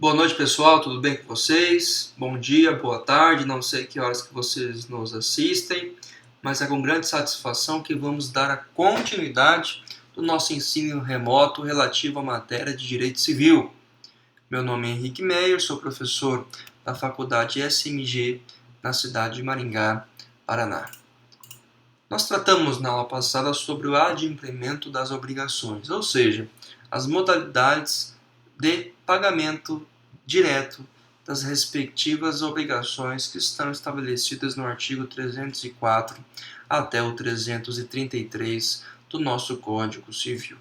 Boa noite, pessoal, tudo bem com vocês? Bom dia, boa tarde, não sei que horas que vocês nos assistem, mas é com grande satisfação que vamos dar a continuidade do nosso ensino remoto relativo à matéria de Direito Civil. Meu nome é Henrique Meyer, sou professor da Faculdade SMG na cidade de Maringá, Paraná. Nós tratamos na aula passada sobre o adimplemento das obrigações, ou seja, as modalidades de pagamento direto das respectivas obrigações que estão estabelecidas no artigo 304 até o 333 do nosso Código Civil.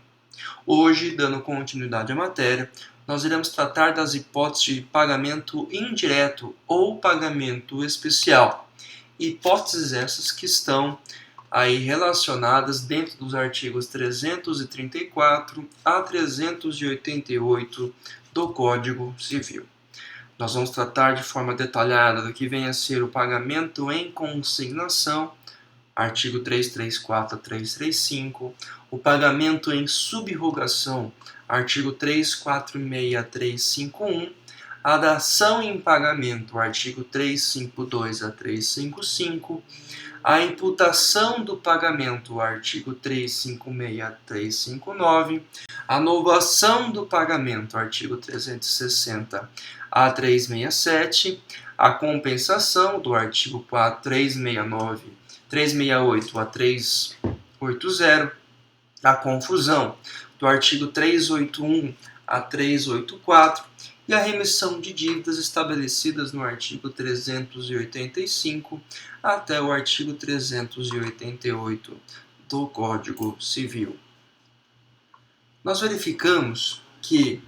Hoje, dando continuidade à matéria, nós iremos tratar das hipóteses de pagamento indireto ou pagamento especial. Hipóteses essas que estão aí relacionadas dentro dos artigos 334 a 388 do Código Civil. Nós vamos tratar de forma detalhada do que vem a ser o pagamento em consignação, artigo 334 a 335, o pagamento em subrogação, artigo 346 a 351, a dação em pagamento, artigo 352 a 355, a imputação do pagamento, artigo 356 a 359, a novação do pagamento, artigo 360 a 367, a compensação do artigo 368 a 380, a confusão do artigo 381 a 384 e a remissão de dívidas estabelecidas no artigo 385 até o artigo 388 do Código Civil. Nós verificamos que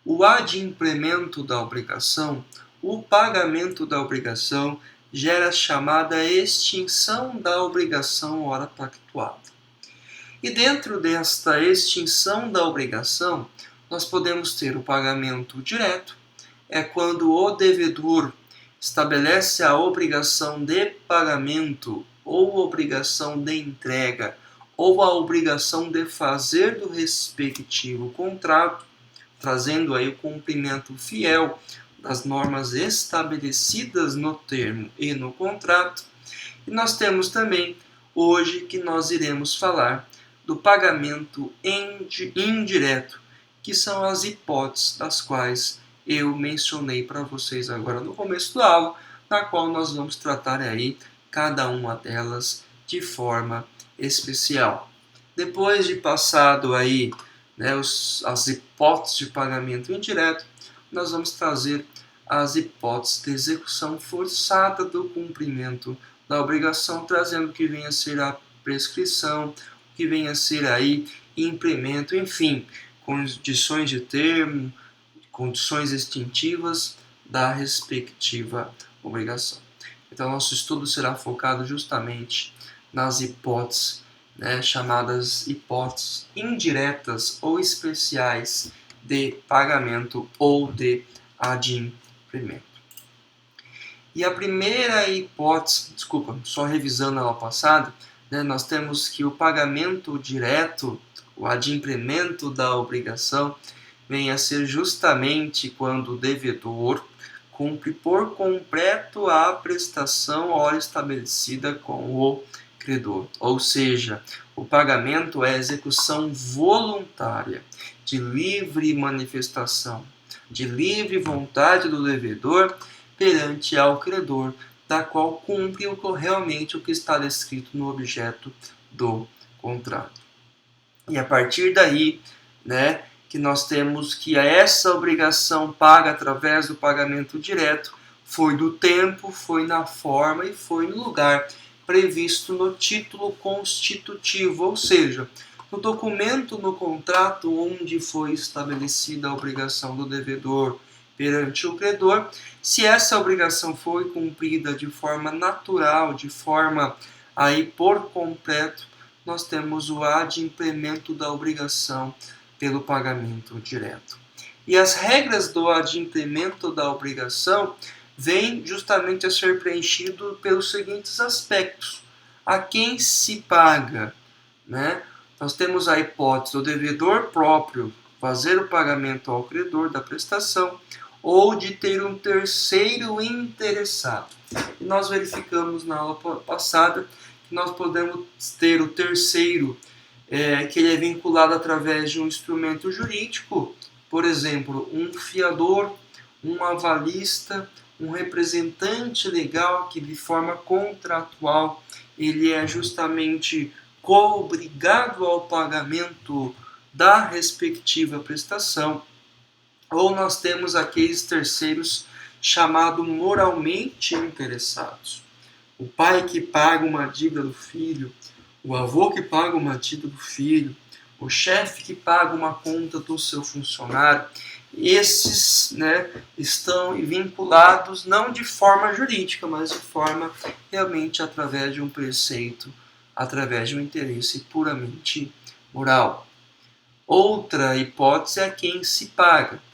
o adimplemento da obrigação, o pagamento da obrigação, gera a chamada extinção da obrigação ora pactuada. E dentro desta extinção da obrigação, nós podemos ter o pagamento direto, é quando o devedor estabelece a obrigação de pagamento ou obrigação de entrega ou a obrigação de fazer do respectivo contrato, trazendo aí o cumprimento fiel das normas estabelecidas no termo e no contrato. E nós temos também, hoje, que nós iremos falar do pagamento indireto, que são as hipóteses das quais eu mencionei para vocês agora no começo da aula, na qual nós vamos tratar aí cada uma delas de forma especial. Depois de passado aí as hipóteses de pagamento indireto, nós vamos trazer as hipóteses de execução forçada do cumprimento da obrigação, trazendo o que vem a ser a prescrição, o que vem a ser aí implemento, enfim, condições de termo, condições extintivas da respectiva obrigação. Então, nosso estudo será focado justamente nas hipóteses, chamadas hipóteses indiretas ou especiais de pagamento ou de adimplemento. E a primeira hipótese, só revisando a aula passada, nós temos que o pagamento direto, o adimplemento da obrigação, vem a ser justamente quando o devedor cumpre por completo a prestação hora estabelecida com o credor. Ou seja, o pagamento é a execução voluntária, de livre manifestação, de livre vontade do devedor perante ao credor, da qual cumpre realmente o que está descrito no objeto do contrato. E a partir daí, que nós temos que essa obrigação paga através do pagamento direto foi do tempo, foi na forma e foi no lugar previsto no título constitutivo, ou seja, no documento no contrato onde foi estabelecida a obrigação do devedor perante o credor. Se essa obrigação foi cumprida de forma natural, de forma aí por completo, nós temos o adimplemento da obrigação pelo pagamento direto. E as regras do adimplemento da obrigação vêm justamente a ser preenchido pelos seguintes aspectos. A quem se paga, Nós temos a hipótese do devedor próprio fazer o pagamento ao credor da prestação, ou de ter um terceiro interessado. E nós verificamos na aula passada que nós podemos ter o terceiro, que ele é vinculado através de um instrumento jurídico, por exemplo, um fiador, um avalista, um representante legal que de forma contratual ele é justamente co-obrigado ao pagamento da respectiva prestação. Ou nós temos aqueles terceiros chamados moralmente interessados. O pai que paga uma dívida do filho, o avô que paga uma dívida do filho, o chefe que paga uma conta do seu funcionário. Esses, estão vinculados não de forma jurídica, mas de forma realmente através de um preceito, através de um interesse puramente moral. Outra hipótese é quem se paga.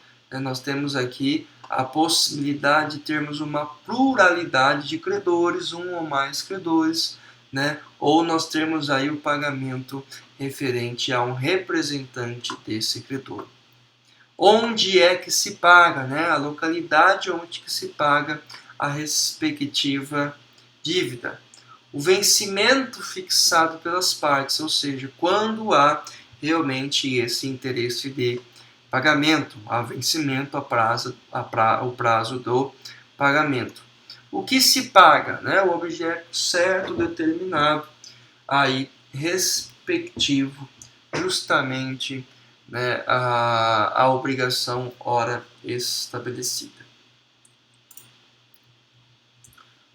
Nós temos aqui a possibilidade de termos uma pluralidade de credores, um ou mais credores, ou nós temos aí o pagamento referente a um representante desse credor. Onde é que se paga, a localidade onde que se paga a respectiva dívida. O vencimento fixado pelas partes, ou seja, quando há realmente esse interesse de pagamento, a vencimento, o prazo do pagamento. O que se paga, o objeto certo determinado, aí respectivo, justamente a obrigação ora estabelecida.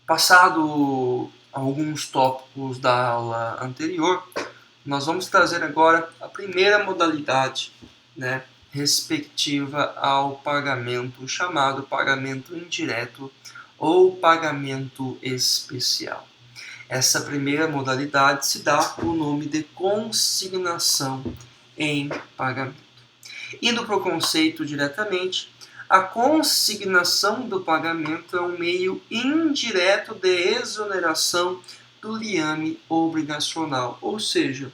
Passado alguns tópicos da aula anterior, nós vamos trazer agora a primeira modalidade, respectiva ao pagamento chamado pagamento indireto ou pagamento especial. Essa primeira modalidade se dá o nome de consignação em pagamento. Indo para o conceito diretamente, a consignação do pagamento é um meio indireto de exoneração do liame obrigacional, ou seja,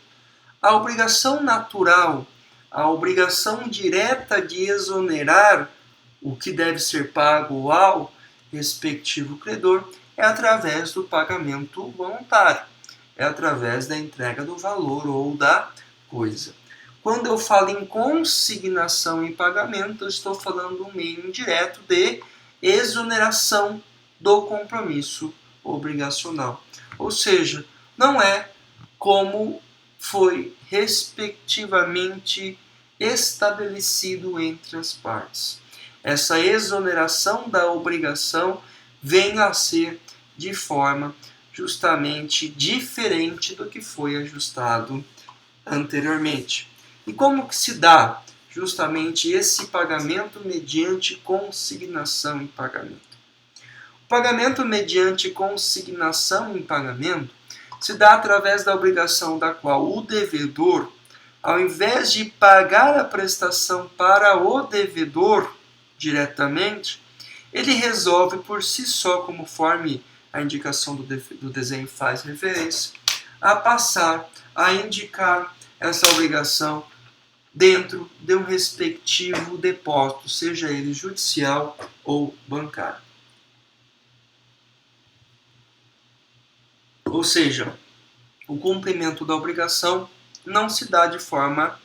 a obrigação natural, a obrigação direta de exonerar o que deve ser pago ao respectivo credor é através do pagamento voluntário, é através da entrega do valor ou da coisa. Quando eu falo em consignação em pagamento, eu estou falando do meio indireto de exoneração do compromisso obrigacional. Ou seja, não é como foi respectivamente estabelecido entre as partes. Essa exoneração da obrigação vem a ser de forma justamente diferente do que foi ajustado anteriormente. E como que se dá justamente esse pagamento mediante consignação em pagamento? O pagamento mediante consignação em pagamento se dá através da obrigação da qual o devedor, ao invés de pagar a prestação para o devedor diretamente, ele resolve por si só, conforme a indicação do desenho faz referência, a passar a indicar essa obrigação dentro de um respectivo depósito, seja ele judicial ou bancário. Ou seja, o cumprimento da obrigação não se dá de forma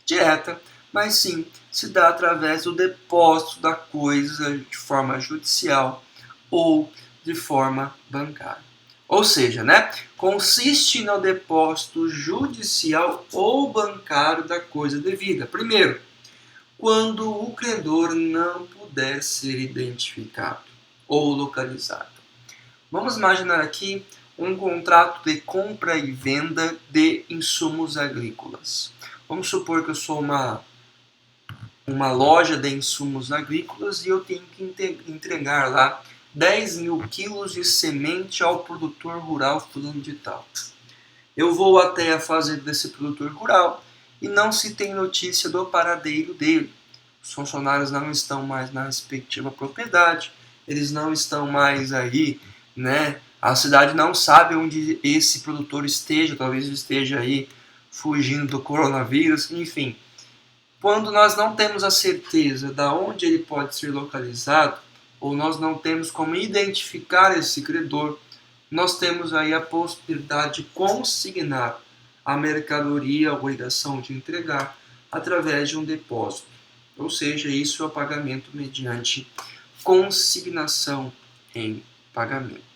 direta, mas sim se dá através do depósito da coisa de forma judicial ou de forma bancária. Ou seja, consiste no depósito judicial ou bancário da coisa devida. Primeiro, quando o credor não puder ser identificado ou localizado. Vamos imaginar aqui um contrato de compra e venda de insumos agrícolas. Vamos supor que eu sou uma loja de insumos agrícolas e eu tenho que entregar lá 10 mil quilos de semente ao produtor rural fulano de tal. Eu vou até a fazenda desse produtor rural e não se tem notícia do paradeiro dele. Os funcionários não estão mais na respectiva propriedade, eles não estão mais aí, A cidade não sabe onde esse produtor esteja, talvez esteja aí fugindo do coronavírus, enfim. Quando nós não temos a certeza de onde ele pode ser localizado, ou nós não temos como identificar esse credor, nós temos aí a possibilidade de consignar a mercadoria, a obrigação de entregar, através de um depósito. Ou seja, isso é o pagamento mediante consignação em pagamento.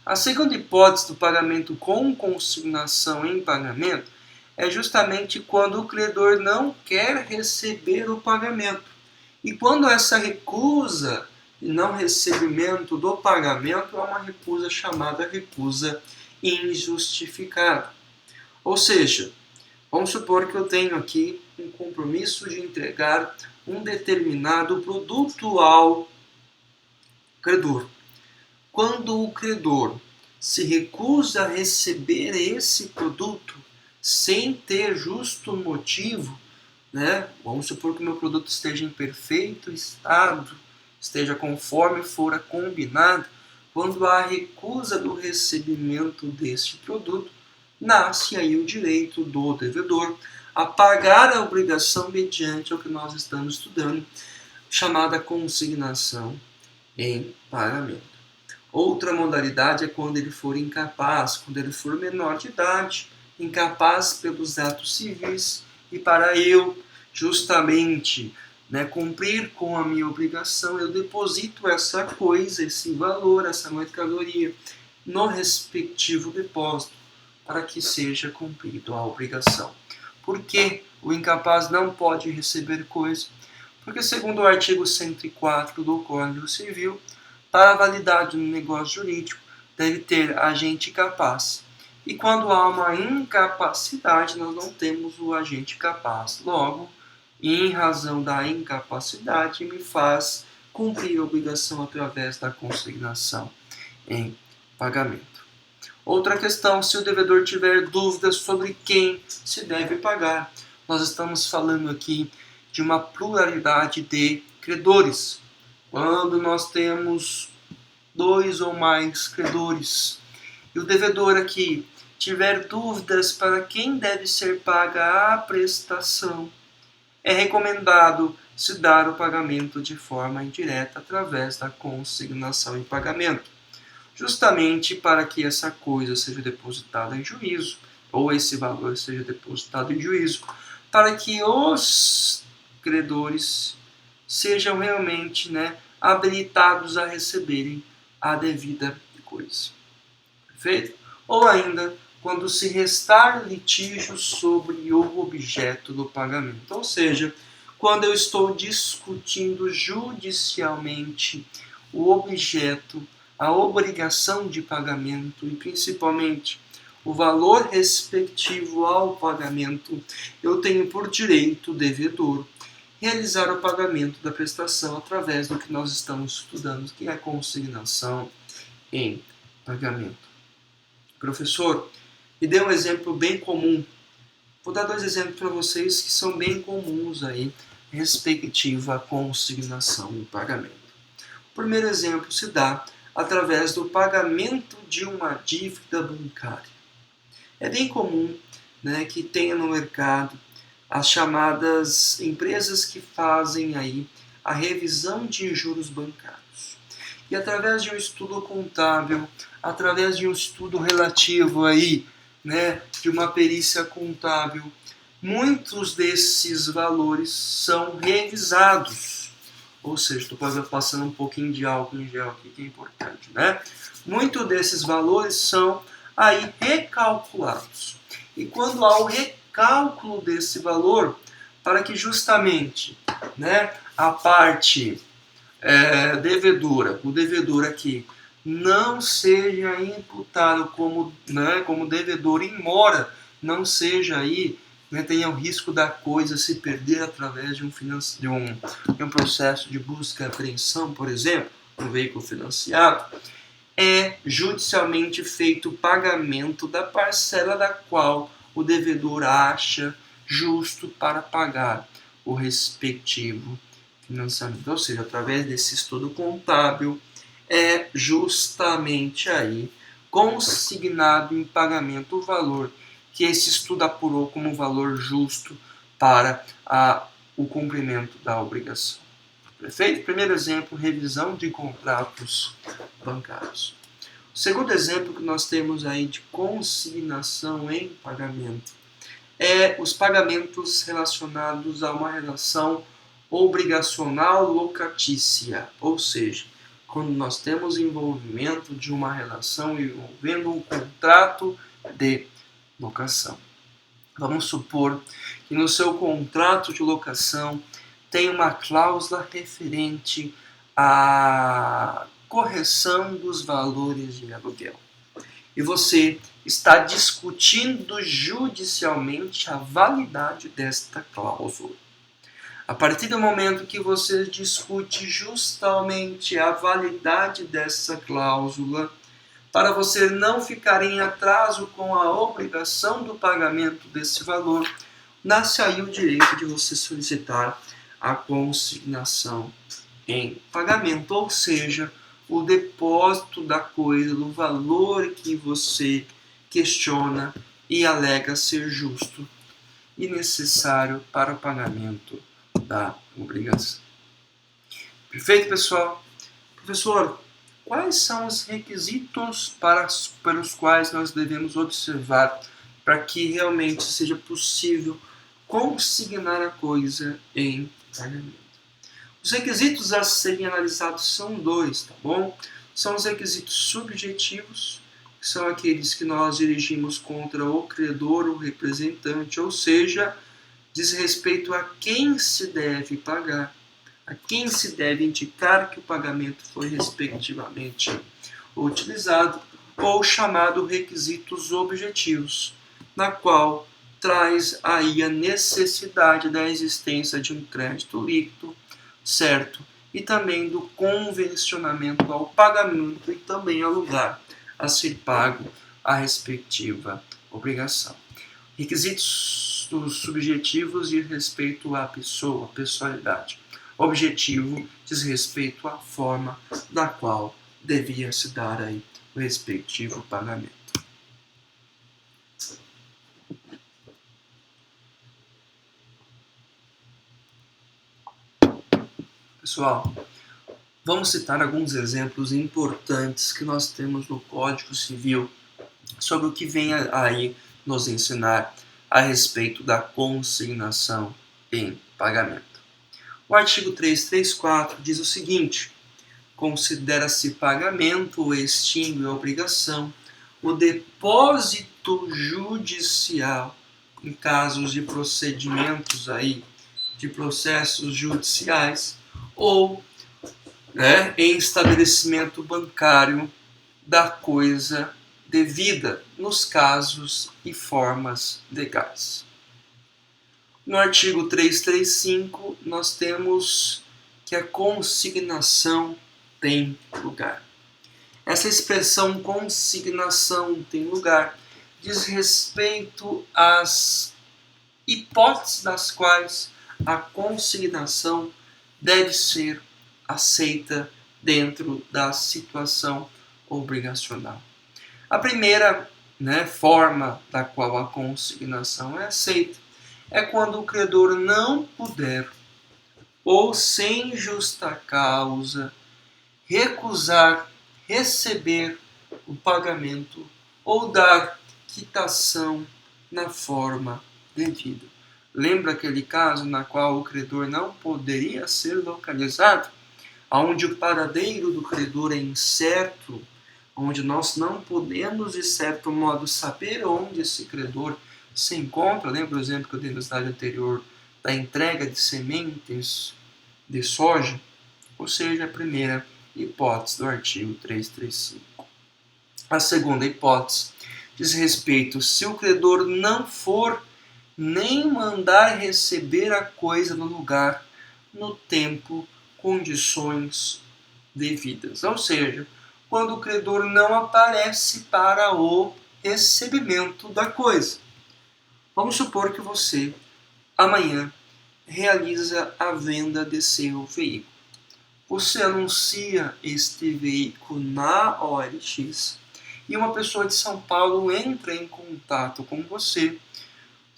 A segunda hipótese do pagamento com consignação em pagamento é justamente quando o credor não quer receber o pagamento. E quando essa recusa e não recebimento do pagamento é uma recusa chamada recusa injustificada. Ou seja, vamos supor que eu tenho aqui um compromisso de entregar um determinado produto ao credor. Quando o credor se recusa a receber esse produto sem ter justo motivo, vamos supor que o meu produto esteja em perfeito estado, esteja conforme fora combinado, quando há recusa do recebimento deste produto, nasce aí o direito do devedor a pagar a obrigação mediante o que nós estamos estudando, chamada consignação em pagamento. Outra modalidade é quando ele for incapaz, quando ele for menor de idade, incapaz pelos atos civis, e para eu justamente cumprir com a minha obrigação, eu deposito essa coisa, esse valor, essa mercadoria no respectivo depósito para que seja cumprido a obrigação. Por que o incapaz não pode receber coisa? Porque, segundo o artigo 104 do Código Civil, para a validade do negócio jurídico, deve ter agente capaz. E quando há uma incapacidade, nós não temos o agente capaz. Logo, em razão da incapacidade, me faz cumprir a obrigação através da consignação em pagamento. Outra questão, se o devedor tiver dúvidas sobre quem se deve pagar. Nós estamos falando aqui de uma pluralidade de credores. Quando nós temos 2 ou mais credores e o devedor aqui tiver dúvidas para quem deve ser paga a prestação, é recomendado se dar o pagamento de forma indireta através da consignação em pagamento, justamente para que essa coisa seja depositada em juízo, ou esse valor seja depositado em juízo, para que os credores sejam realmente habilitados a receberem a devida coisa. Perfeito? Ou ainda, quando se restar litígio sobre o objeto do pagamento. Ou seja, quando eu estou discutindo judicialmente o objeto, a obrigação de pagamento e principalmente o valor respectivo ao pagamento, eu tenho por direito devedor realizar o pagamento da prestação através do que nós estamos estudando, que é a consignação em pagamento. Professor, me dê um exemplo bem comum. Vou dar 2 exemplos para vocês que são bem comuns aí, respectivo à consignação em pagamento. O primeiro exemplo se dá através do pagamento de uma dívida bancária. É bem comum que tenha no mercado as chamadas empresas que fazem aí a revisão de juros bancários. E através de um estudo contábil, através de um estudo relativo aí, de uma perícia contábil, muitos desses valores são revisados. Ou seja, estou passando um pouquinho de álcool em gel aqui, que é importante, Muitos desses valores são aí recalculados. E quando há o recálculo desse valor, para que justamente a parte devedora, o devedor aqui, não seja imputado como devedor em mora, não seja aí, tenha o risco da coisa se perder através de um processo de busca e apreensão, por exemplo, no veículo financiado, é judicialmente feito o pagamento da parcela da qual o devedor acha justo para pagar o respectivo financiamento. Ou seja, através desse estudo contábil, é justamente aí consignado em pagamento o valor que esse estudo apurou como valor justo para o cumprimento da obrigação. Perfeito? Primeiro exemplo, revisão de contratos bancários. O segundo exemplo que nós temos aí de consignação em pagamento é os pagamentos relacionados a uma relação obrigacional locatícia, ou seja, quando nós temos envolvimento de uma relação envolvendo um contrato de locação. Vamos supor que no seu contrato de locação tem uma cláusula referente à correção dos valores de aluguel. E você está discutindo judicialmente a validade desta cláusula. A partir do momento que você discute justamente a validade dessa cláusula, para você não ficar em atraso com a obrigação do pagamento desse valor, nasce aí o direito de você solicitar a consignação em pagamento, ou seja, o depósito da coisa, do valor que você questiona e alega ser justo e necessário para o pagamento da obrigação. Perfeito, pessoal? Professor, quais são os requisitos pelos quais nós devemos observar para que realmente seja possível consignar a coisa em pagamento? Os requisitos a serem analisados são dois, tá bom? São os requisitos subjetivos, que são aqueles que nós dirigimos contra o credor ou representante, ou seja, diz respeito a quem se deve pagar, a quem se deve indicar que o pagamento foi respectivamente utilizado, ou chamado requisitos objetivos, na qual traz aí a necessidade da existência de um crédito líquido, certo? E também do convencionamento ao pagamento e também ao lugar a ser pago a respectiva obrigação. Requisitos subjetivos diz respeito à pessoa, pessoalidade. Objetivo diz respeito à forma da qual devia se dar aí o respectivo pagamento. Pessoal, vamos citar alguns exemplos importantes que nós temos no Código Civil sobre o que vem aí nos ensinar a respeito da consignação em pagamento. O artigo 334 diz o seguinte: considera-se pagamento ou extingue a obrigação o depósito judicial em casos de procedimentos aí, de processos judiciais ou em estabelecimento bancário da coisa devida nos casos e formas legais. No artigo 335, nós temos que a consignação tem lugar. Essa expressão consignação tem lugar diz respeito às hipóteses das quais a consignação deve ser aceita dentro da situação obrigacional. A primeira forma da qual a consignação é aceita é quando o credor não puder, ou sem justa causa, recusar receber o pagamento ou dar quitação na forma devida. Lembra aquele caso na qual o credor não poderia ser localizado, onde o paradeiro do credor é incerto, onde nós não podemos, de certo modo, saber onde esse credor se encontra? Lembra o exemplo que eu dei no slide anterior da entrega de sementes de soja? Ou seja, a primeira hipótese do artigo 335. A segunda hipótese diz respeito se o credor não for nem mandar receber a coisa no lugar, no tempo, condições devidas. Ou seja, quando o credor não aparece para o recebimento da coisa. Vamos supor que você, amanhã, realiza a venda de seu veículo. Você anuncia este veículo na OLX e uma pessoa de São Paulo entra em contato com você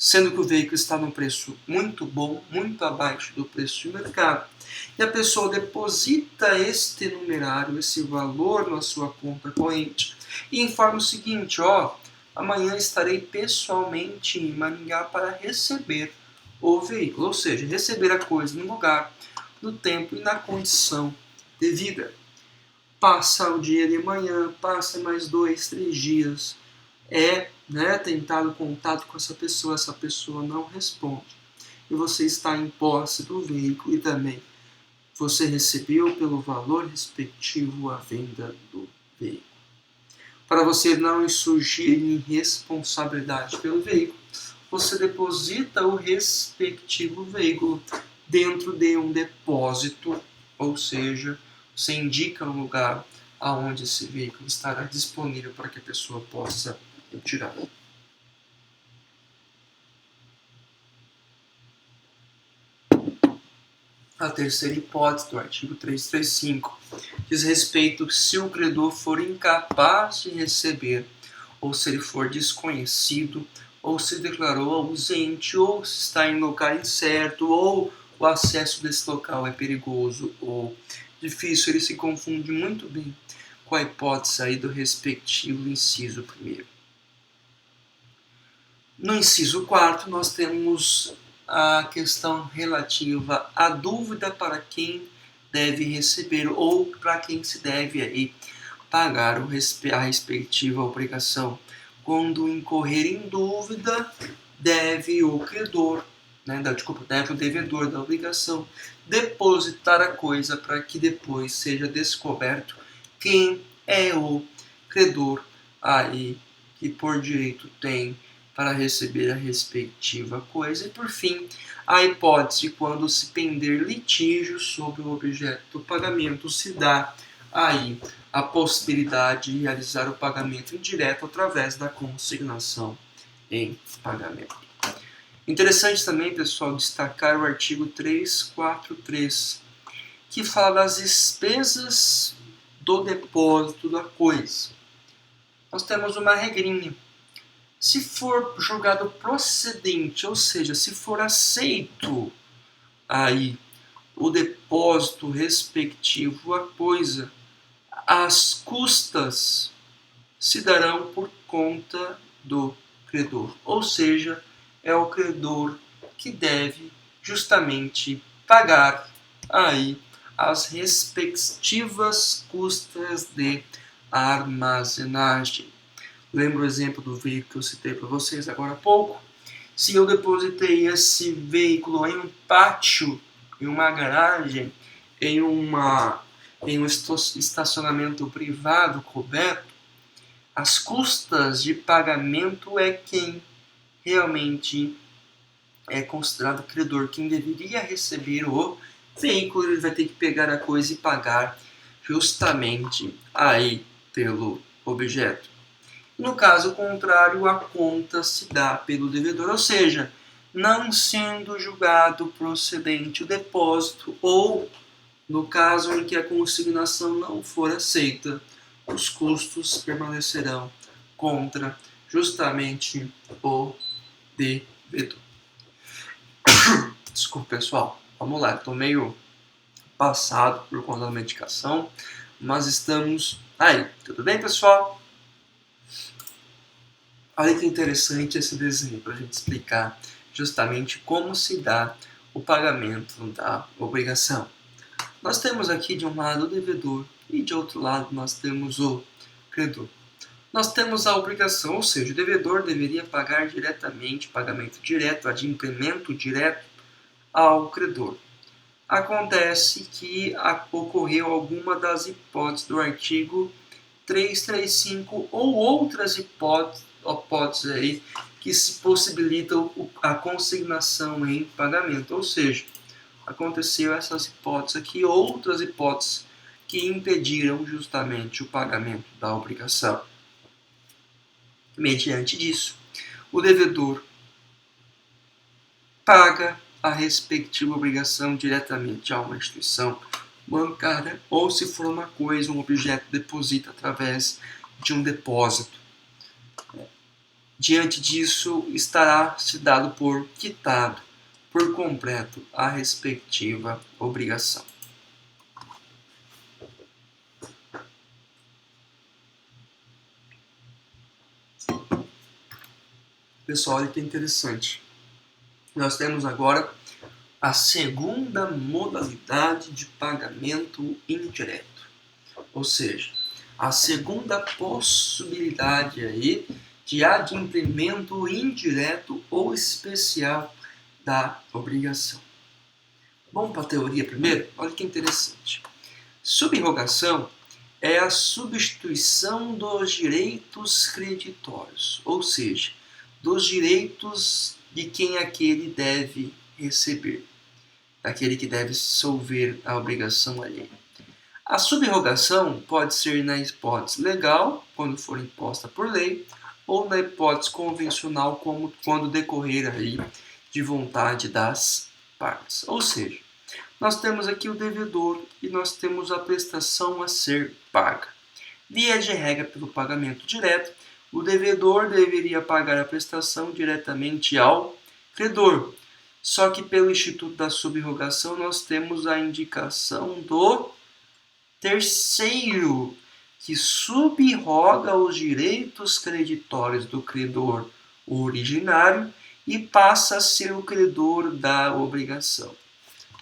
sendo que o veículo está num preço muito bom, muito abaixo do preço de mercado, e a pessoa deposita este numerário, esse valor na sua conta corrente, e informa o seguinte: ó, amanhã estarei pessoalmente em Maringá para receber o veículo, ou seja, receber a coisa no lugar, no tempo e na condição devida. Passa o dia de manhã, passa mais 2, 3 dias, tentado contato com essa pessoa não responde. E você está em posse do veículo e também você recebeu pelo valor respectivo a venda do veículo. Para você não surgir em responsabilidade pelo veículo, você deposita o respectivo veículo dentro de um depósito, ou seja, você indica um lugar aonde esse veículo estará disponível para que a pessoa possa retirar. A terceira hipótese do artigo 335 diz respeito se o credor for incapaz de receber, ou se ele for desconhecido, ou se declarou ausente, ou se está em local incerto, ou o acesso desse local é perigoso ou difícil. Ele se confunde muito bem com a hipótese aí do respectivo inciso primeiro. No inciso 4, nós temos a questão relativa à dúvida para quem deve receber ou para quem se deve aí pagar a respectiva obrigação. Quando incorrer em dúvida, deve o credor, deve o devedor da obrigação depositar a coisa para que depois seja descoberto quem é o credor aí que por direito tem para receber a respectiva coisa. E por fim, a hipótese quando se pender litígio sobre o objeto do pagamento, se dá aí a possibilidade de realizar o pagamento indireto através da consignação em pagamento. Interessante também, pessoal, destacar o artigo 343, que fala das despesas do depósito da coisa. Nós temos uma regrinha. Se for julgado procedente, ou seja, se for aceito aí o depósito respectivo à coisa, as custas se darão por conta do credor. Ou seja, é o credor que deve justamente pagar aí as respectivas custas de armazenagem. Lembra o exemplo do veículo que eu citei para vocês agora há pouco? Se eu depositei esse veículo em um pátio, em uma garagem, em um estacionamento privado coberto, as custas de pagamento é quem realmente é considerado credor. Quem deveria receber o veículo, ele vai ter que pegar a coisa e pagar justamente aí pelo objeto. No caso contrário, a conta se dá pelo devedor, ou seja, não sendo julgado procedente o depósito ou, no caso em que a consignação não for aceita, os custos permanecerão contra justamente o devedor. Desculpa, pessoal. Vamos lá, estou meio passado por conta da medicação, mas estamos aí. Tudo bem, pessoal? Olha que interessante esse desenho para a gente explicar justamente como se dá o pagamento da obrigação. Nós temos aqui de um lado o devedor e de outro lado nós temos o credor. Nós temos a obrigação, ou seja, o devedor deveria pagar diretamente, pagamento direto, adimplemento direto ao credor. Acontece que ocorreu alguma das hipóteses do artigo 335 ou outras hipóteses aí que se possibilitam a consignação em pagamento, ou seja, aconteceu essas hipóteses aqui, outras hipóteses que impediram justamente o pagamento da obrigação. Mediante disso, o devedor paga a respectiva obrigação diretamente a uma instituição bancária ou, se for uma coisa, um objeto, deposita através de um depósito. Diante disso, estará se dado por quitado por completo a respectiva obrigação. Pessoal, olha que interessante. Nós temos agora a segunda modalidade de pagamento indireto. Ou seja, a segunda possibilidade aí de adimplemento indireto ou especial da obrigação. Vamos para a teoria primeiro? Olha que interessante. Subrogação é a substituição dos direitos creditórios, ou seja, dos direitos de quem aquele deve receber, daquele que deve solver a obrigação alheia. A subrogação pode ser na hipótese legal, quando for imposta por lei, ou na hipótese convencional, como quando decorrer aí de vontade das partes. Ou seja, nós temos aqui o devedor e nós temos a prestação a ser paga. Via de regra, pelo pagamento direto, o devedor deveria pagar a prestação diretamente ao credor. Só que pelo Instituto da Subrogação nós temos a indicação do terceiro, que subroga os direitos creditórios do credor originário e passa a ser o credor da obrigação.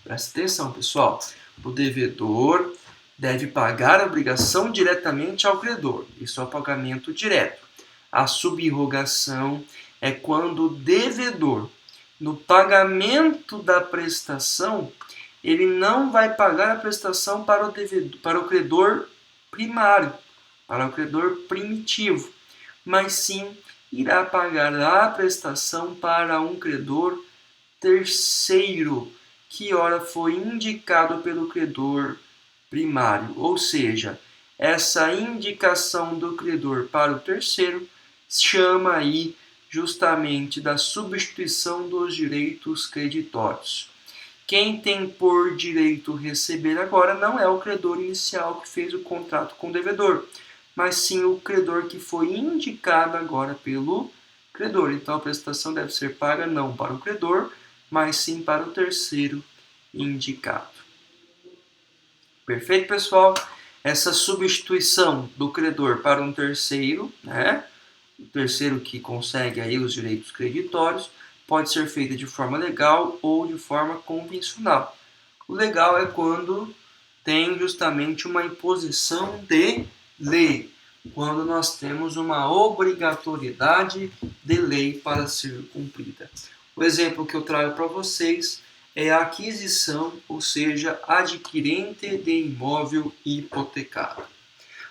Presta atenção, pessoal. O devedor deve pagar a obrigação diretamente ao credor. Isso é o pagamento direto. A subrogação é quando o devedor, no pagamento da prestação, ele não vai pagar a prestação para o credor primário, para o credor primitivo, mas sim irá pagar a prestação para um credor terceiro, que ora foi indicado pelo credor primário. Ou seja, essa indicação do credor para o terceiro chama aí justamente da substituição dos direitos creditórios. Quem tem por direito receber agora não é o credor inicial que fez o contrato com o devedor, mas sim o credor que foi indicado agora pelo credor. Então a prestação deve ser paga não para o credor, mas sim para o terceiro indicado. Perfeito, pessoal? Essa substituição do credor para um terceiro, né? O terceiro que consegue aí os direitos creditórios, pode ser feita de forma legal ou de forma convencional. O legal é quando tem justamente uma imposição de lei, quando nós temos uma obrigatoriedade de lei para ser cumprida. O exemplo que eu trago para vocês é a aquisição, ou seja, adquirente de imóvel hipotecado.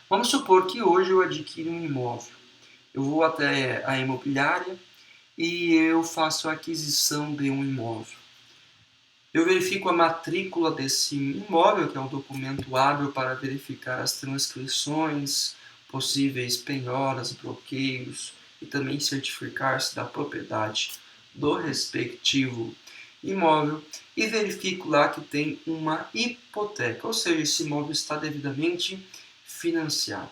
Vamos supor que hoje eu adquiro um imóvel. Eu vou até a imobiliária e eu faço a aquisição de um imóvel. Eu verifico a matrícula desse imóvel, que é um documento hábil para verificar as transcrições, possíveis penhoras, bloqueios e também certificar-se da propriedade do respectivo imóvel, e verifico lá que tem uma hipoteca, ou seja, esse imóvel está devidamente financiado.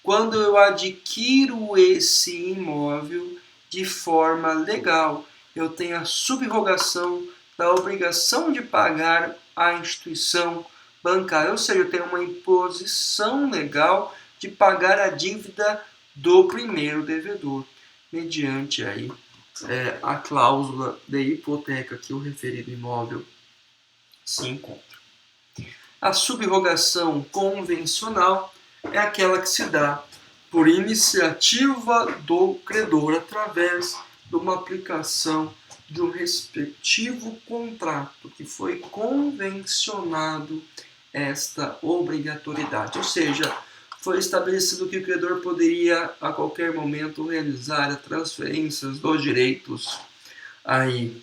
Quando eu adquiro esse imóvel de forma legal, eu tenho a subrogação da obrigação de pagar à instituição bancária, ou seja, eu tenho uma imposição legal de pagar a dívida do primeiro devedor, mediante aí a cláusula de hipoteca que o referido imóvel se encontra. A subrogação convencional é aquela que se dá por iniciativa do credor através de uma aplicação de um respectivo contrato que foi convencionado esta obrigatoriedade, ou seja, foi estabelecido que o credor poderia a qualquer momento realizar transferências dos direitos aí,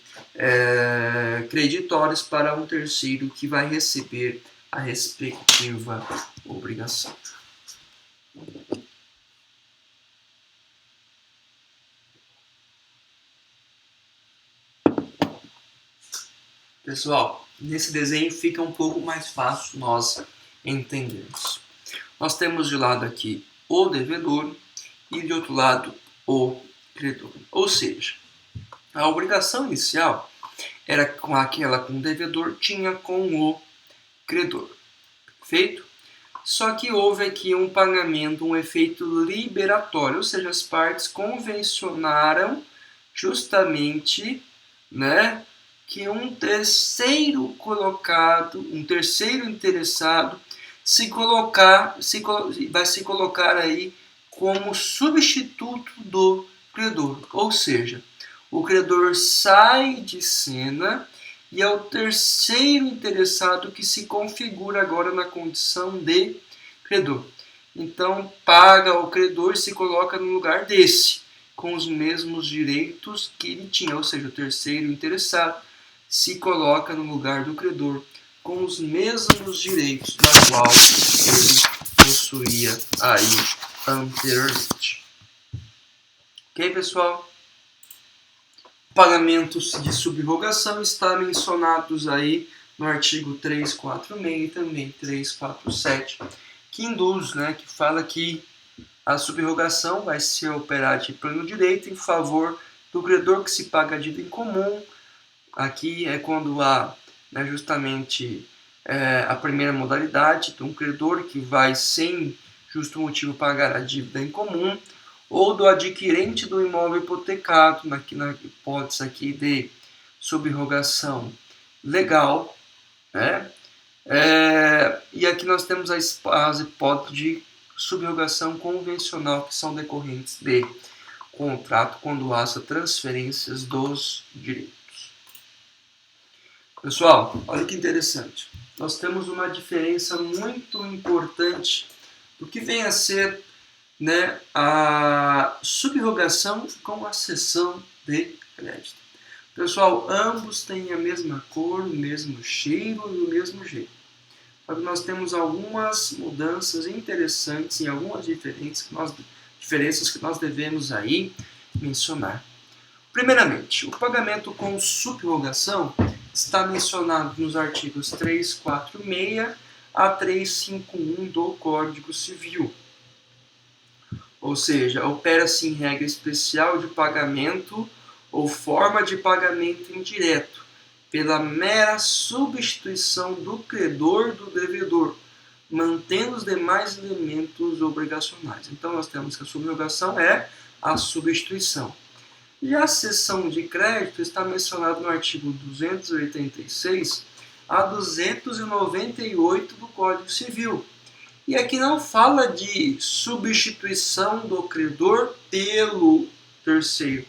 creditórios para um terceiro que vai receber a respectiva obrigação. Pessoal, nesse desenho fica um pouco mais fácil nós entendermos. Nós temos de lado aqui o devedor e de outro lado o credor. Ou seja, a obrigação inicial era com aquela com o devedor, tinha com o credor. Perfeito? Só que houve aqui um pagamento, um efeito liberatório, ou seja, as partes convencionaram justamente, né, que um terceiro colocado, um terceiro interessado, vai se colocar aí como substituto do credor. Ou seja, o credor sai de cena e é o terceiro interessado que se configura agora na condição de credor. Então, paga o credor e se coloca no lugar desse, com os mesmos direitos que ele tinha, ou seja, o terceiro interessado se coloca no lugar do credor com os mesmos direitos da qual ele possuía aí anteriormente. Ok, pessoal? Pagamentos de subrogação está mencionados aí no artigo 346 e também 347, que induz, né, que fala que a subrogação vai ser operada de pleno direito em favor do credor que se paga a dívida em comum. Aqui é quando há, né, justamente a primeira modalidade, de um credor que vai sem justo motivo pagar a dívida em comum, ou do adquirente do imóvel hipotecado, na hipótese aqui de subrogação legal, né? E aqui nós temos as hipóteses de subrogação convencional, que são decorrentes de contrato, quando há transferências dos direitos. Pessoal, olha que interessante. Nós temos uma diferença muito importante do que vem a ser, né, a subrogação com a cessão de crédito. Pessoal, ambos têm a mesma cor, o mesmo cheiro e o mesmo jeito. Só que nós temos algumas mudanças interessantes e algumas diferenças que nós devemos aí mencionar. Primeiramente, o pagamento com subrogação está mencionado nos artigos 346 a 351 do Código Civil. Ou seja, opera-se em regra especial de pagamento ou forma de pagamento indireto, pela mera substituição do credor do devedor, mantendo os demais elementos obrigacionais. Então, nós temos que a subrogação é a substituição. E a cessão de crédito está mencionada no artigo 286 a 298 do Código Civil. E aqui não fala de substituição do credor pelo terceiro,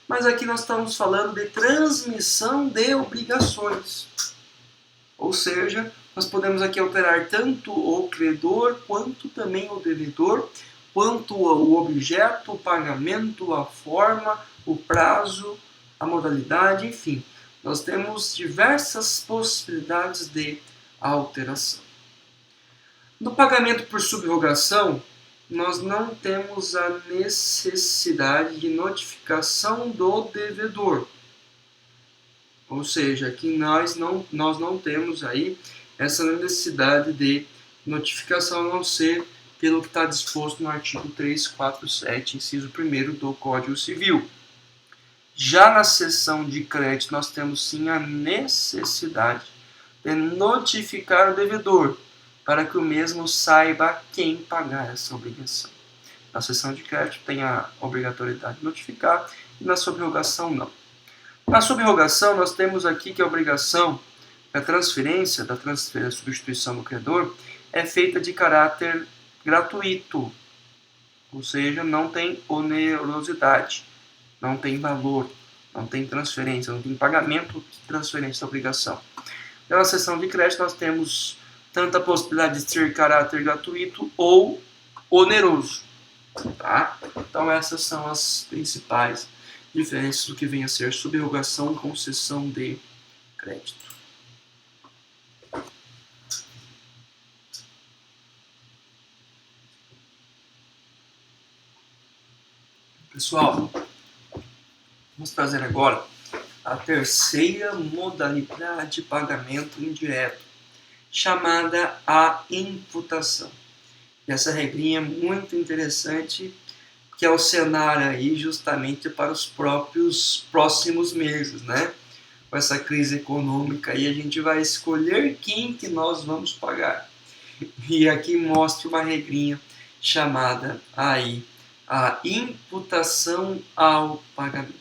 mas aqui nós estamos falando de transmissão de obrigações. Ou seja, nós podemos aqui operar tanto o credor quanto também o devedor, quanto o objeto, o pagamento, a forma, o prazo, a modalidade, enfim. Nós temos diversas possibilidades de alteração. No pagamento por subrogação, nós não temos a necessidade de notificação do devedor. Ou seja, aqui nós não temos aí essa necessidade de notificação, a não ser pelo que está disposto no artigo 347, inciso 1º do Código Civil. Já na cessão de crédito, nós temos sim a necessidade de notificar o devedor, para que o mesmo saiba a quem pagar essa obrigação. Na cessão de crédito tem a obrigatoriedade de notificar, e na subrogação não. Na subrogação, nós temos aqui que a obrigação da transferência, da substituição do credor, é feita de caráter gratuito, ou seja, não tem onerosidade, não tem valor, não tem transferência, não tem pagamento de transferência da obrigação. Na cessão de crédito, nós temos tanto a possibilidade de ser caráter gratuito ou oneroso. Tá? Então, essas são as principais diferenças do que vem a ser subrogação com cessão de crédito. Pessoal, vamos trazer agora a terceira modalidade de pagamento indireto, chamada a imputação. E essa regrinha é muito interessante, que é o cenário aí justamente para os próximos meses, né? Com essa crise econômica aí, a gente vai escolher quem que nós vamos pagar. E aqui mostra uma regrinha chamada aí a imputação ao pagamento.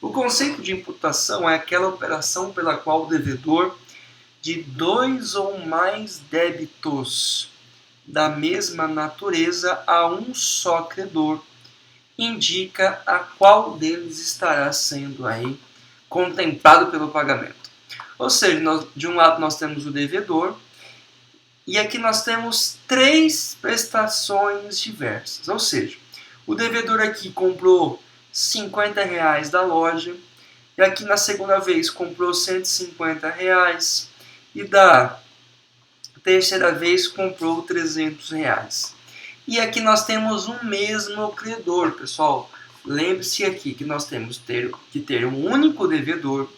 O conceito de imputação é aquela operação pela qual o devedor de dois ou mais débitos da mesma natureza a um só credor indica a qual deles estará sendo aí contemplado pelo pagamento. Ou seja, de um lado nós temos o devedor e aqui nós temos três prestações diversas. Ou seja, o devedor aqui comprou R$50 da loja e aqui na segunda vez comprou R$150 e da terceira vez comprou R$300. E aqui nós temos um mesmo credor, pessoal. Lembre-se aqui que nós temos que ter um único devedor,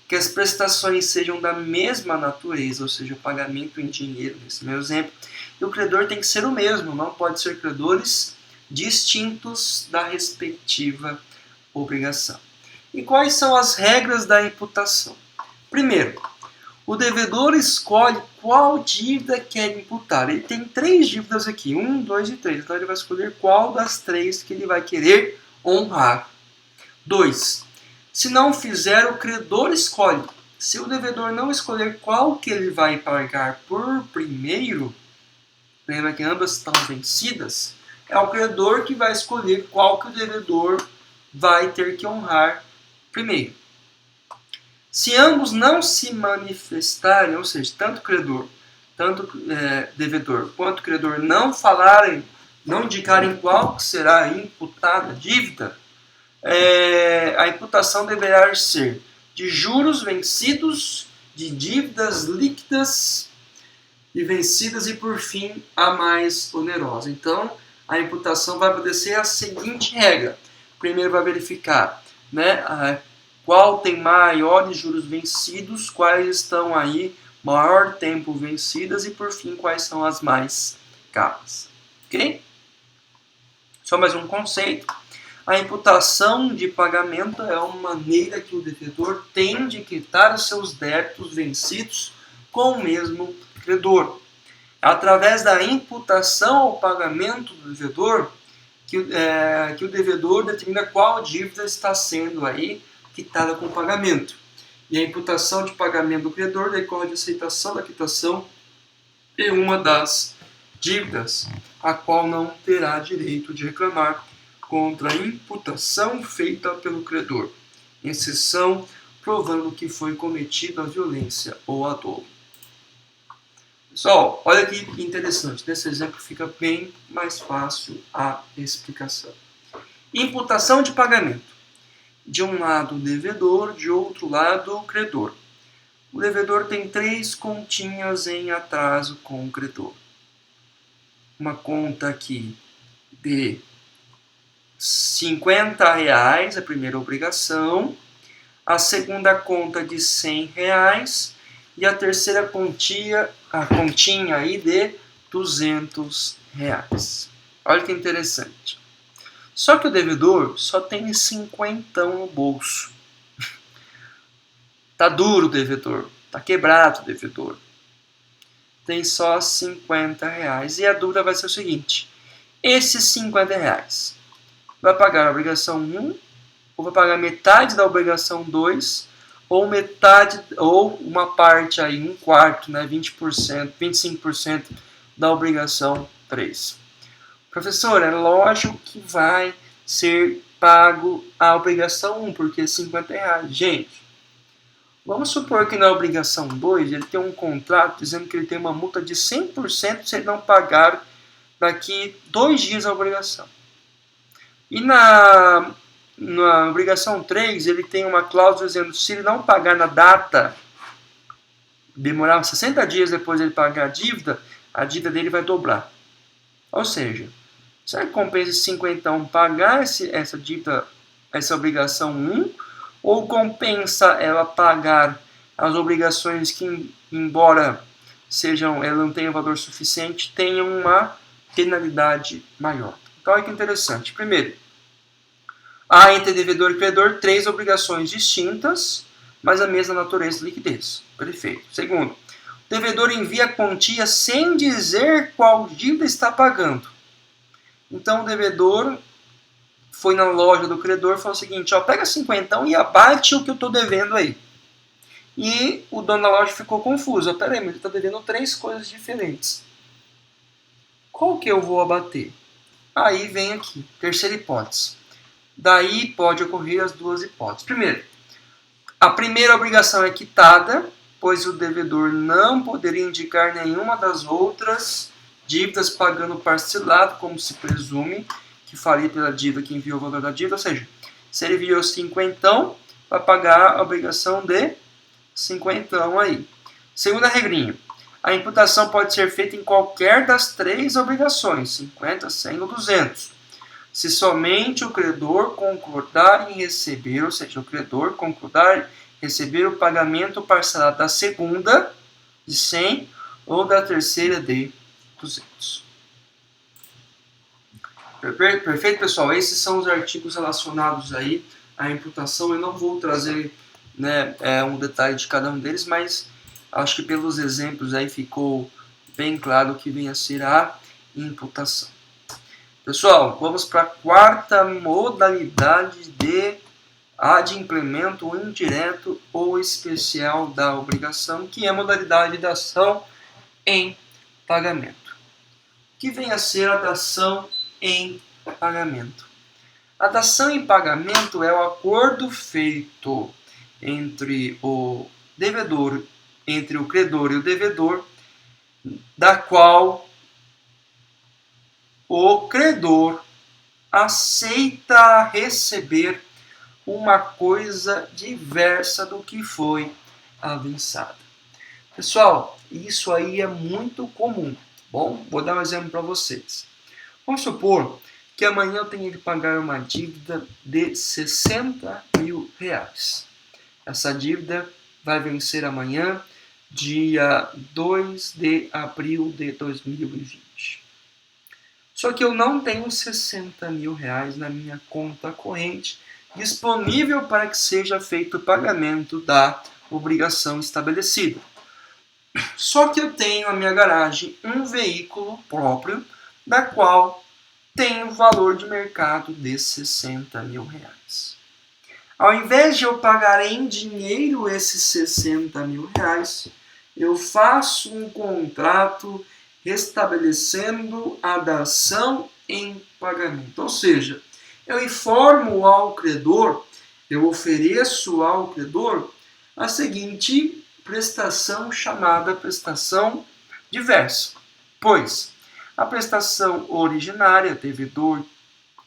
que as prestações sejam da mesma natureza, ou seja, o pagamento em dinheiro, nesse meu exemplo, e o credor tem que ser o mesmo, não pode ser credores distintos da respectiva obrigação. E quais são as regras da imputação? Primeiro, o devedor escolhe qual dívida quer imputar. Ele tem três dívidas aqui, 1, 2 e 3. Então ele vai escolher qual das três que ele vai querer honrar. 2. Se não fizer, o credor escolhe. Se o devedor não escolher qual que ele vai pagar por primeiro, lembra que ambas estão vencidas, é o credor que vai escolher qual que o devedor vai ter que honrar primeiro. Se ambos não se manifestarem, ou seja, tanto devedor quanto credor não falarem, não indicarem qual será imputada a dívida, a imputação deverá ser de juros vencidos, de dívidas líquidas e vencidas e, por fim, a mais onerosa. Então, a imputação vai obedecer a seguinte regra. Primeiro vai verificar, né, qual tem maiores juros vencidos, quais estão aí maior tempo vencidas e, por fim, quais são as mais caras. Ok? Só mais um conceito. A imputação de pagamento é uma maneira que o devedor tem de quitar os seus débitos vencidos com o mesmo credor. Através da imputação ao pagamento do devedor, que o devedor determina qual dívida está sendo aí quitada com pagamento. E a imputação de pagamento do credor decorre de aceitação da quitação de uma das dívidas, a qual não terá direito de reclamar contra a imputação feita pelo credor, exceção provando que foi cometida a violência ou a dolo. Pessoal, olha que interessante, nesse exemplo fica bem mais fácil a explicação. Imputação de pagamento. De um lado o devedor, de outro lado o credor. O devedor tem 3 continhas em atraso com o credor. Uma conta aqui de R$50, a primeira obrigação, a segunda conta de R$100 e a terceira continha aí de R$200. Olha que interessante. Só que o devedor só tem 50 no bolso. Tá duro o devedor, tá quebrado o devedor. Tem só R$50 e a dúvida vai ser o seguinte: esses R$50 vai pagar a obrigação 1, ou vai pagar metade da obrigação 2, ou uma parte aí, um quarto, né, 20%, 25% da obrigação 3. Professor, é lógico que vai ser pago a obrigação 1, porque R$50. Gente, vamos supor que na obrigação 2 ele tem um contrato dizendo que ele tem uma multa de 100% se ele não pagar daqui 2 dias a obrigação. E na obrigação 3 ele tem uma cláusula dizendo que se ele não pagar na data, demorar 60 dias depois de ele pagar a dívida dele vai dobrar. Ou seja, será que compensa esse 50 pagar essa dívida, essa obrigação 1, ou compensa ela pagar as obrigações que, embora ela não tenha valor suficiente, tenham uma penalidade maior? Então, olha que interessante. Primeiro, há entre devedor e credor 3 obrigações distintas, mas a mesma natureza de liquidez. Perfeito. Segundo, o devedor envia a quantia sem dizer qual dívida está pagando. Então, o devedor foi na loja do credor e falou o seguinte, ó, pega 50 e abate o que eu estou devendo aí. E o dono da loja ficou confuso. Peraí, mas ele está devendo 3 coisas diferentes. Qual que eu vou abater? Aí vem aqui, terceira hipótese. Daí pode ocorrer as duas hipóteses. Primeiro, a primeira obrigação é quitada, pois o devedor não poderia indicar nenhuma das outras dívidas pagando parcelado, como se presume que faria pela dívida que enviou o valor da dívida. Ou seja, se ele enviou 50, vai pagar a obrigação de 50 aí. Segunda regrinha. A imputação pode ser feita em qualquer das 3 obrigações, 50, 100 ou 200. Se somente o credor concordar em receber, ou seja, o credor concordar em receber o pagamento parcelado da segunda, de 100, ou da terceira, de 200. Perfeito, pessoal? Esses são os artigos relacionados aí à imputação. Eu não vou trazer um detalhe de cada um deles, mas acho que pelos exemplos aí ficou bem claro que vem a ser a imputação. Pessoal, vamos para a quarta modalidade de adimplemento indireto ou especial da obrigação, que é a modalidade da ação em pagamento. Que vem a ser a dação em pagamento. A dação em pagamento é o acordo feito entre o devedor, entre o credor e o devedor, da qual o credor aceita receber uma coisa diversa do que foi avançada. Pessoal, isso aí é muito comum. Bom, vou dar um exemplo para vocês. Vamos supor que amanhã eu tenho que pagar uma dívida de 60 mil reais. Essa dívida vai vencer amanhã, dia 2 de abril de 2020. Só que eu não tenho 60 mil reais na minha conta corrente disponível para que seja feito o pagamento da obrigação estabelecida. Só que eu tenho na minha garagem um veículo próprio, da qual tem o valor de mercado de 60 mil reais. Ao invés de eu pagar em dinheiro esses 60 mil reais, eu faço um contrato estabelecendo a dação em pagamento. Ou seja, eu informo ao credor, eu ofereço ao credor a seguinte prestação chamada prestação diversa. Pois a prestação originária, devedor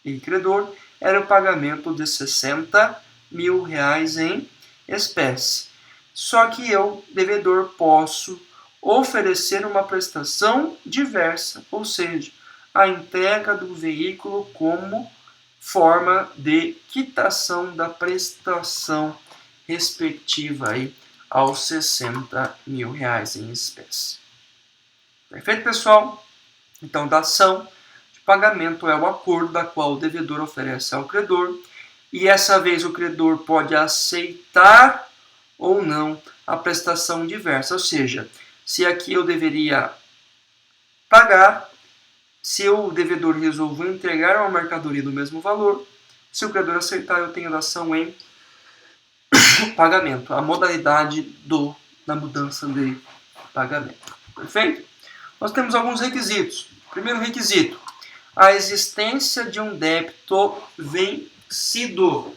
e credor, era o pagamento de 60 mil reais em espécie. Só que eu, devedor, posso oferecer uma prestação diversa, ou seja, a entrega do veículo como forma de quitação da prestação respectiva aí aos 60 mil reais em espécie. Perfeito, pessoal? Então, dação de pagamento é o acordo da qual o devedor oferece ao credor, e essa vez o credor pode aceitar ou não a prestação diversa, ou seja, se aqui eu deveria pagar, se o devedor resolver entregar uma mercadoria do mesmo valor, se o credor aceitar, eu tenho dação em pagamento, a modalidade da mudança de pagamento. Perfeito? Nós temos alguns requisitos. Primeiro requisito, a existência de um débito vencido.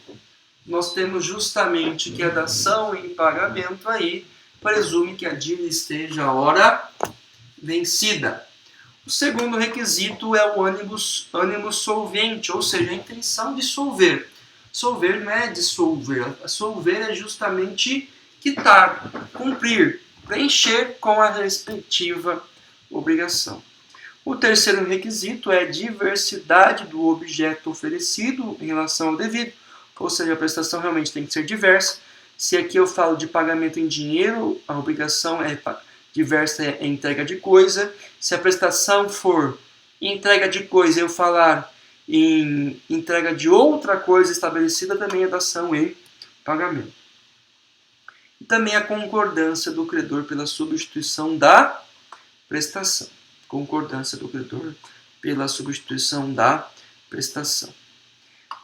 Nós temos justamente que a dação em pagamento aí presume que a dívida esteja ora vencida. O segundo requisito é o ânimos solvente, ou seja, a intenção de solver. Solver não é dissolver. Solver é justamente quitar, cumprir, preencher com a respectiva obrigação. O terceiro requisito é a diversidade do objeto oferecido em relação ao devido, ou seja, a prestação realmente tem que ser diversa. Se aqui eu falo de pagamento em dinheiro, a obrigação é diversa, é entrega de coisa. Se a prestação for entrega de coisa, eu falar em entrega de outra coisa estabelecida, também é dação em pagamento. E também a concordância do credor pela substituição da prestação. Concordância do credor pela substituição da prestação.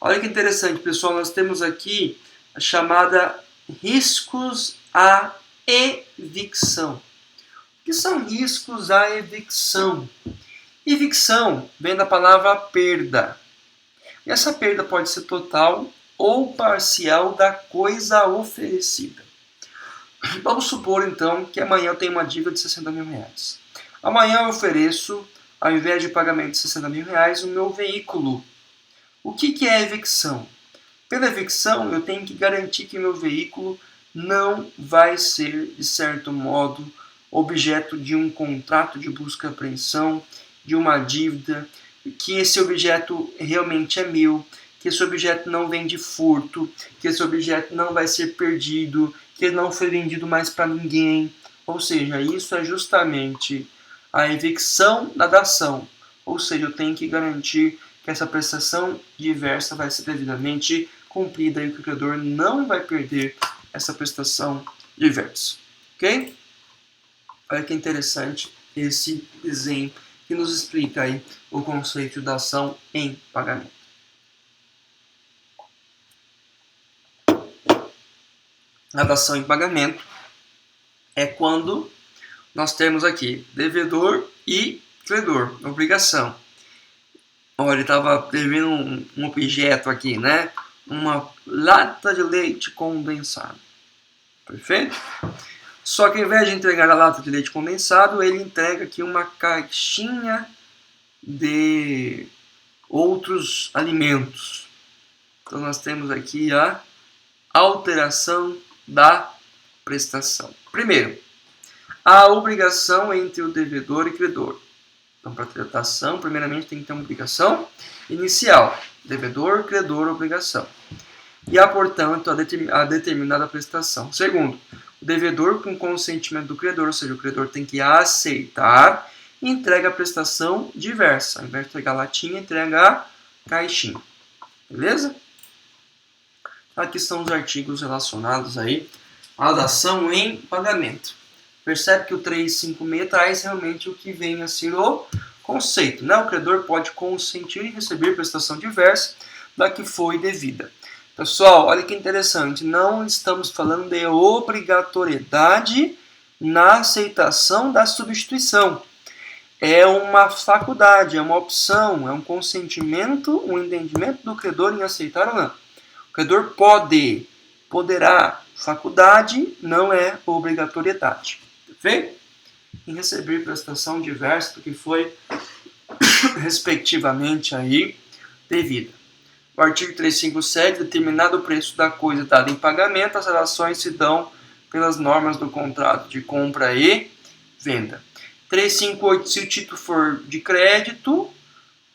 Olha que interessante, pessoal, nós temos aqui a chamada riscos à evicção. O que são riscos à evicção? Evicção vem da palavra perda. E essa perda pode ser total ou parcial da coisa oferecida. Vamos supor, então, que amanhã eu tenho uma dívida de 60 mil reais. Amanhã eu ofereço, ao invés de pagamento de 60 mil reais, o meu veículo. O que é evicção? Pela evicção, eu tenho que garantir que meu veículo não vai ser, de certo modo, objeto de um contrato de busca e apreensão, de uma dívida, que esse objeto realmente é meu, que esse objeto não vem de furto, que esse objeto não vai ser perdido, que ele não foi vendido mais para ninguém. Ou seja, isso é justamente a evicção da dação. Ou seja, eu tenho que garantir que essa prestação diversa vai ser devidamente cumprida e o credor não vai perder essa prestação diversa. Ok? Olha que interessante esse exemplo que nos explica aí o conceito da ação em pagamento. A dação em pagamento é quando nós temos aqui devedor e credor, obrigação. Olha, ele estava devendo um objeto aqui, né? Uma lata de leite condensado. Perfeito? Só que ao invés de entregar a lata de leite condensado, ele entrega aqui uma caixinha de outros alimentos. Então nós temos aqui a alteração da prestação. Primeiro, a obrigação entre o devedor e credor. Então, para ter dação, primeiramente tem que ter uma obrigação inicial. Devedor, credor, obrigação. E há, portanto, a determinada prestação. Segundo, o devedor com consentimento do credor, ou seja, o credor tem que aceitar e entrega a prestação diversa. Ao invés de entregar a latinha, entrega a caixinha. Beleza? Aqui são os artigos relacionados aí à dação em pagamento. Percebe que o 356 traz realmente o que vem a ser o conceito, né? O credor pode consentir e receber prestação diversa da que foi devida. Pessoal, olha que interessante, não estamos falando de obrigatoriedade na aceitação da substituição. É uma faculdade, é uma opção, é um consentimento, um entendimento do credor em aceitar ou não. O credor poderá, faculdade não é obrigatoriedade. Perfeito? Em receber prestação diversa do que foi respectivamente aí devida. O artigo 357, determinado o preço da coisa dada em pagamento, as relações se dão pelas normas do contrato de compra e venda. 358, se o título for de crédito,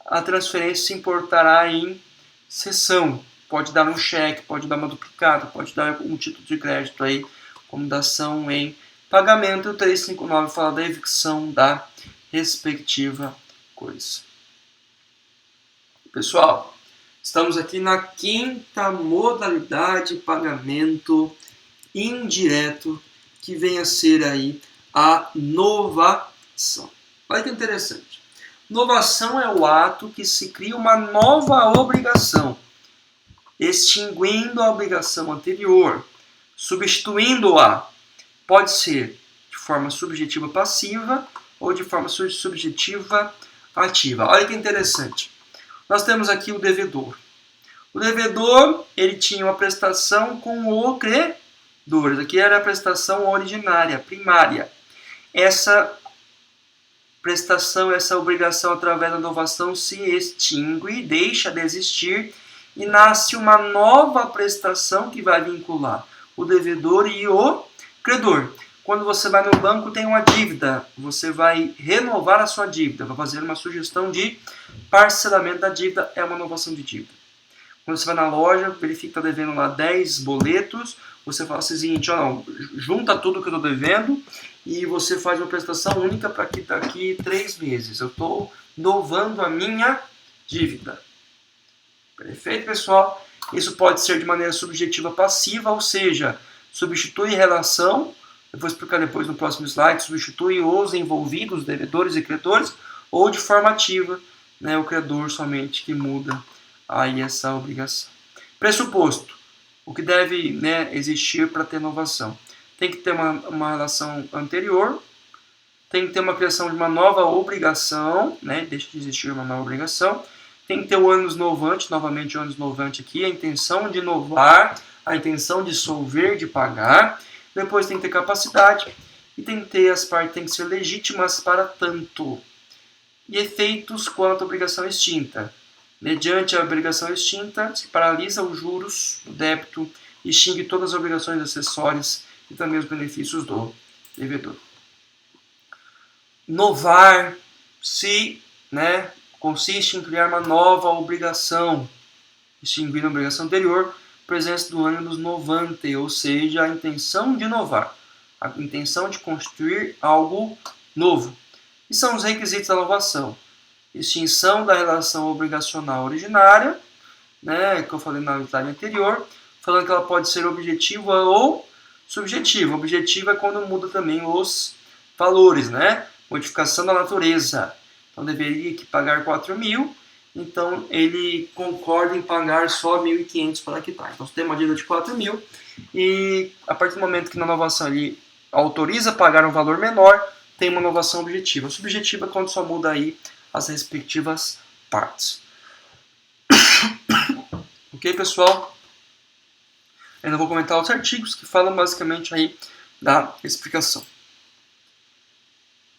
a transferência se importará em cessão. Pode dar um cheque, pode dar uma duplicata, pode dar um título de crédito aí, como dação em pagamento. O 359 fala da evicção da respectiva coisa. Pessoal, estamos aqui na quinta modalidade de pagamento indireto, que vem a ser aí a novação. Olha que interessante. Novação é o ato que se cria uma nova obrigação, extinguindo a obrigação anterior, substituindo-a. Pode ser de forma subjetiva passiva ou de forma subjetiva ativa. Olha que interessante. Nós temos aqui o devedor. O devedor, ele tinha uma prestação com o credor. Isso aqui era a prestação originária, primária. Essa prestação, essa obrigação através da novação se extingue, deixa de existir e nasce uma nova prestação que vai vincular o devedor e o credor. Quando você vai no banco, tem uma dívida, você vai renovar a sua dívida, vai fazer uma sugestão de parcelamento da dívida, é uma novação de dívida. Quando você vai na loja, verifica que está devendo lá 10 boletos, você fala o seguinte, ó, junta tudo que eu estou devendo e você faz uma prestação única para que daqui 3 meses. Eu estou novando a minha dívida. Perfeito, pessoal? Isso pode ser de maneira subjetiva passiva, ou seja, substitui relação, eu vou explicar depois no próximo slide, substitui os envolvidos, devedores e credores, ou de forma ativa, né, o credor somente que muda aí essa obrigação. Pressuposto, o que deve, né, existir para ter inovação? Tem que ter uma relação anterior, tem que ter uma criação de uma nova obrigação, né, deixa de existir uma nova obrigação, tem que ter o ânus novante, novamente o ânus novante aqui, a intenção de inovar, a intenção de solver, de pagar. Depois tem que ter capacidade e tem que ter as partes tem que ser legítimas para tanto. E efeitos quanto à obrigação extinta. Mediante a obrigação extinta, se paralisa os juros do débito, extingue todas as obrigações acessórias e também os benefícios do devedor. Novar, se, né, consiste em criar uma nova obrigação, extinguindo a obrigação anterior, presença do ânus novante, ou seja, a intenção de inovar, a intenção de construir algo novo. E são os requisitos da inovação. Extinção da relação obrigacional originária, né, que eu falei na slide anterior, falando que ela pode ser objetiva ou subjetiva. Objetiva é quando muda também os valores, né? Modificação da natureza. Então deveria que pagar 4.000, então ele concorda em pagar só 1.500 para quitar. Então você tem uma dívida de 4.000 e a partir do momento que na inovação ele autoriza pagar um valor menor, tem uma inovação objetiva. Subjetiva é quando só muda aí as respectivas partes. Ok, pessoal? Ainda vou comentar os artigos que falam basicamente aí da explicação.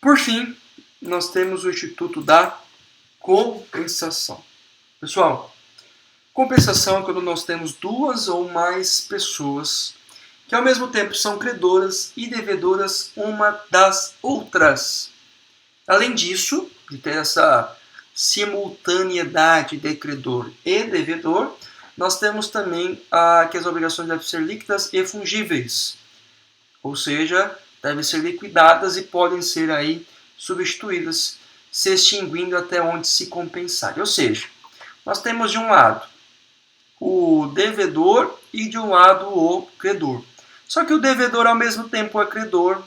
Por fim, nós temos o Instituto da Compensação. Pessoal, compensação é quando nós temos duas ou mais pessoas que ao mesmo tempo são credoras e devedoras uma das outras. Além disso, de ter essa simultaneidade de credor e devedor, nós temos também que as obrigações devem ser líquidas e fungíveis, ou seja, devem ser liquidadas e podem ser aí substituídas, se extinguindo até onde se compensar. Ou seja, nós temos de um lado o devedor e de um lado o credor. Só que o devedor ao mesmo tempo é credor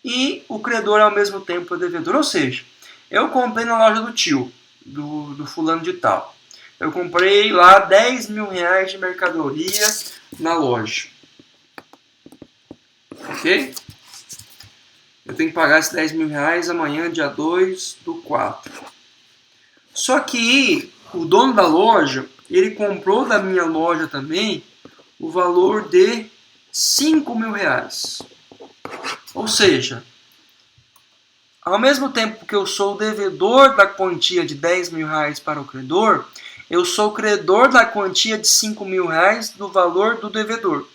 e o credor ao mesmo tempo é devedor. Ou seja, eu comprei na loja do tio, do fulano de tal. Eu comprei lá 10 mil reais de mercadoria na loja. Ok? Eu tenho que pagar esses 10 mil reais amanhã, dia 2/4. Só que o dono da loja, ele comprou da minha loja também o valor de 5 mil reais. Ou seja, ao mesmo tempo que eu sou devedor da quantia de 10 mil reais para o credor, eu sou credor da quantia de 5 mil reais do valor do devedor.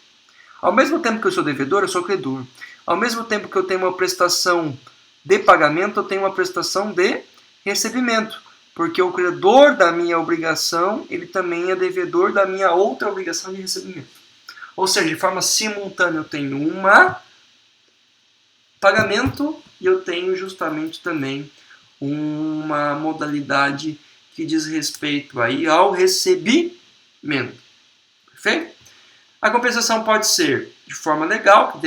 Ao mesmo tempo que eu sou devedor, eu sou credor. Ao mesmo tempo que eu tenho uma prestação de pagamento, eu tenho uma prestação de recebimento. Porque o credor da minha obrigação, ele também é devedor da minha outra obrigação de recebimento. Ou seja, de forma simultânea eu tenho um pagamento e eu tenho justamente também uma modalidade que diz respeito aí ao recebimento. Perfeito? A compensação pode ser de forma legal, que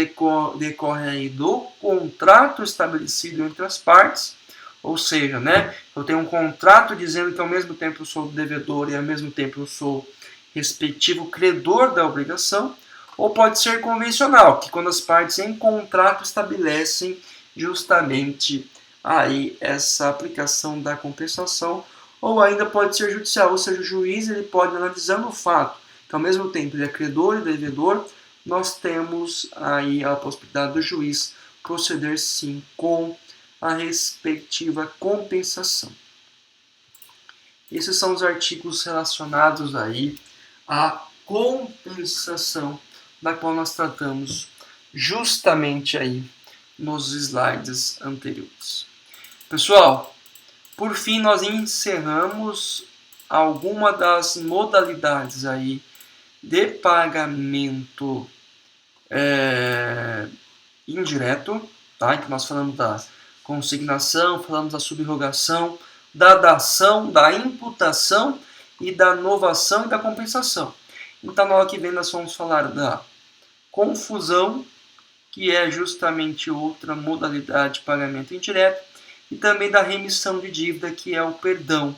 decorre aí do contrato estabelecido entre as partes, ou seja, né, eu tenho um contrato dizendo que ao mesmo tempo eu sou devedor e ao mesmo tempo eu sou respectivo credor da obrigação, ou pode ser convencional, que quando as partes em contrato estabelecem justamente aí essa aplicação da compensação, ou ainda pode ser judicial, ou seja, o juiz ele pode, analisando o fato que ao mesmo tempo ele é credor e devedor, nós temos aí a possibilidade do juiz proceder sim com a respectiva compensação. Esses são os artigos relacionados aí à compensação, da qual nós tratamos justamente aí nos slides anteriores. Pessoal, por fim nós encerramos alguma das modalidades aí de pagamento indireto, tá? Então nós falamos da consignação, falamos da subrogação, da dação, da imputação e da novação e da compensação. Então, na aula que vem, nós vamos falar da confusão, que é justamente outra modalidade de pagamento indireto, e também da remissão de dívida, que é o perdão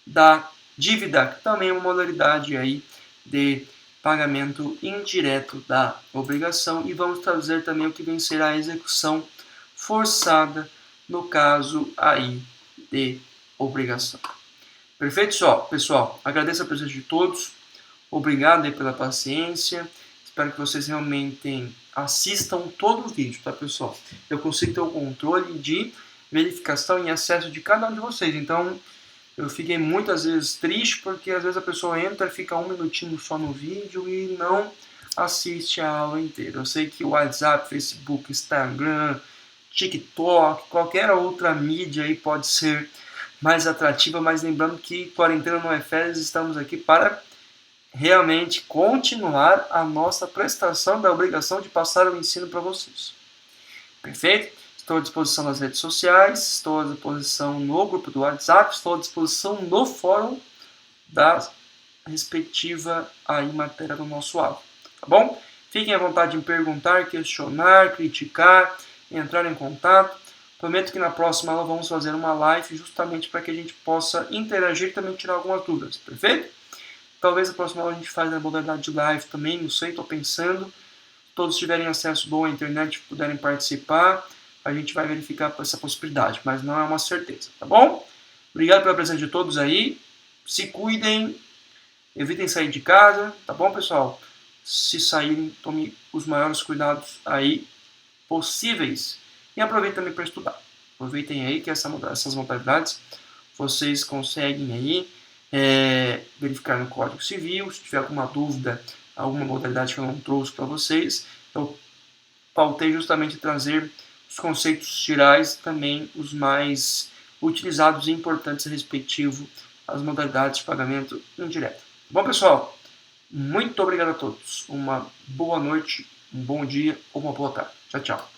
da dívida, que também é uma modalidade aí de pagamento indireto da obrigação. E vamos trazer também o que vem ser a execução forçada no caso aí de obrigação. Perfeito, pessoal? Agradeço a presença de todos. Obrigado aí pela paciência. Espero que vocês realmente assistam todo o vídeo, tá, pessoal? Eu consigo ter o controle de verificação e acesso de cada um de vocês. Então, eu fiquei muitas vezes triste porque às vezes a pessoa entra, fica um minutinho só no vídeo e não assiste a aula inteira. Eu sei que o WhatsApp, Facebook, Instagram, TikTok, qualquer outra mídia aí pode ser mais atrativa, mas lembrando que quarentena não é férias, estamos aqui para realmente continuar a nossa prestação da obrigação de passar o ensino para vocês. Perfeito? Estou à disposição nas redes sociais, estou à disposição no grupo do WhatsApp, estou à disposição no fórum da respectiva aí matéria do nosso aula. Tá bom? Fiquem à vontade em perguntar, questionar, criticar, entrar em contato. Prometo que na próxima aula vamos fazer uma live justamente para que a gente possa interagir e também tirar algumas dúvidas. Perfeito? Talvez a próxima aula a gente faça a modalidade de live também, não sei, estou pensando. Todos tiverem acesso bom à internet, puderem participar, a gente vai verificar essa possibilidade, mas não é uma certeza, tá bom? Obrigado pela presença de todos aí, se cuidem, evitem sair de casa, tá bom, pessoal? Se saírem, tome os maiores cuidados aí possíveis e aproveitem também para estudar. Aproveitem aí que essas modalidades vocês conseguem aí verificar no Código Civil. Se tiver alguma dúvida, alguma modalidade que eu não trouxe para vocês, eu pautei justamente trazer os conceitos gerais, também os mais utilizados e importantes respectivo às modalidades de pagamento indireto. Bom, pessoal, muito obrigado a todos. Uma boa noite, um bom dia ou uma boa tarde. Tchau, tchau.